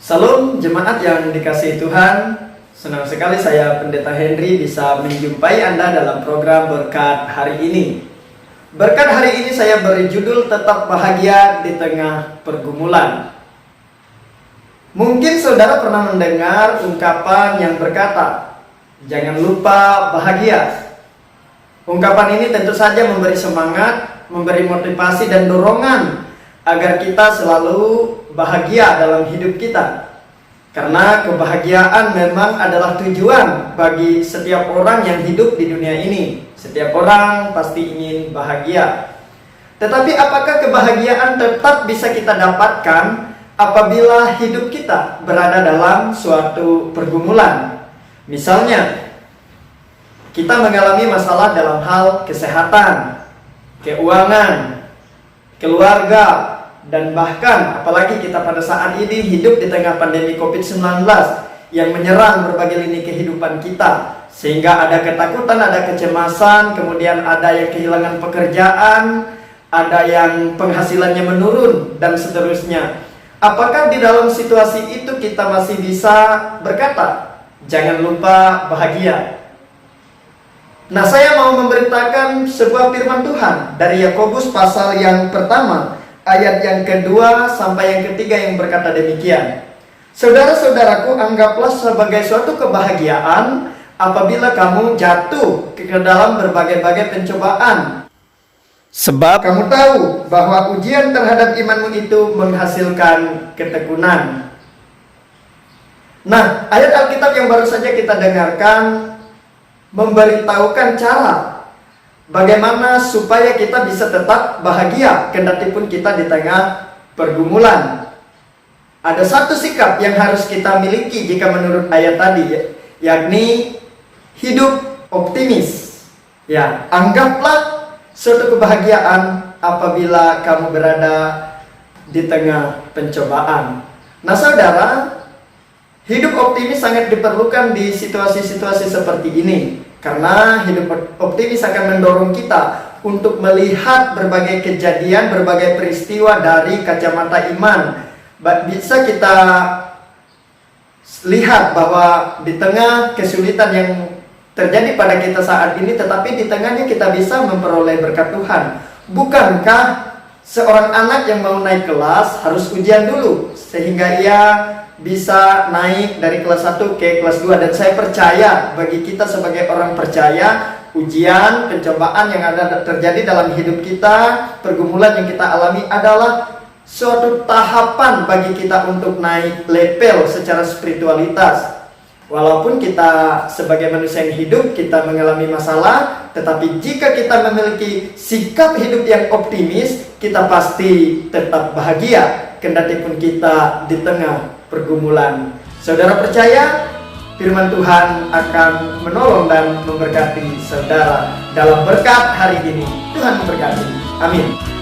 Salam jemaat yang dikasihi Tuhan. Senang sekali saya Pendeta Henry bisa menjumpai Anda dalam program Berkat hari ini. Berkat hari ini saya beri judul Tetap Bahagia di Tengah Pergumulan. Mungkin saudara pernah mendengar ungkapan yang berkata, "Jangan lupa bahagia." Ungkapan ini tentu saja memberi semangat, memberi motivasi dan dorongan agar kita selalu bahagia dalam hidup kita. Karena kebahagiaan memang adalah tujuan bagi setiap orang yang hidup di dunia ini. Setiap orang pasti ingin bahagia. Tetapi apakah kebahagiaan tetap bisa kita dapatkan apabila hidup kita berada dalam suatu pergumulan? Misalnya, kita mengalami masalah dalam hal kesehatan, keuangan, keluarga, dan bahkan apalagi kita pada saat ini hidup di tengah pandemi COVID-19 yang menyerang berbagai lini kehidupan kita, sehingga ada ketakutan, ada kecemasan, kemudian ada yang kehilangan pekerjaan, ada yang penghasilannya menurun, dan seterusnya. Apakah di dalam situasi itu kita masih bisa berkata, "Jangan lupa bahagia"? Nah, saya mau memberitakan sebuah firman Tuhan dari Yakobus pasal yang pertama, ayat yang kedua sampai yang ketiga yang berkata demikian. "Saudara-saudaraku, anggaplah sebagai suatu kebahagiaan apabila kamu jatuh ke dalam berbagai-bagai pencobaan. Sebab kamu tahu bahwa ujian terhadap imanmu itu menghasilkan ketekunan." Nah, ayat Alkitab yang baru saja kita dengarkan memberitahukan cara bagaimana supaya kita bisa tetap bahagia kendati pun kita di tengah pergumulan. Ada satu sikap yang harus kita miliki jika menurut ayat tadi, yakni hidup optimis. Ya, anggaplah suatu kebahagiaan apabila kamu berada di tengah pencobaan. Nah, saudara, hidup optimis sangat diperlukan di situasi-situasi seperti ini. Karena hidup optimis akan mendorong kita untuk melihat berbagai kejadian, berbagai peristiwa dari kacamata iman. Bisa kita lihat bahwa di tengah kesulitan yang terjadi pada kita saat ini, tetapi di tengahnya kita bisa memperoleh berkat Tuhan. Bukankah seorang anak yang mau naik kelas harus ujian dulu sehingga ia bisa naik dari kelas 1 ke kelas 2, dan saya percaya bagi kita sebagai orang percaya, ujian, pencobaan yang ada terjadi dalam hidup kita, pergumulan yang kita alami adalah suatu tahapan bagi kita untuk naik level secara spiritualitas. Walaupun kita sebagai manusia yang hidup, kita mengalami masalah, tetapi jika kita memiliki sikap hidup yang optimis, kita pasti tetap bahagia kendati pun kita di tengah pergumulan. Saudara percaya firman Tuhan akan menolong dan memberkati saudara dalam berkat hari ini. Tuhan memberkati. Amin.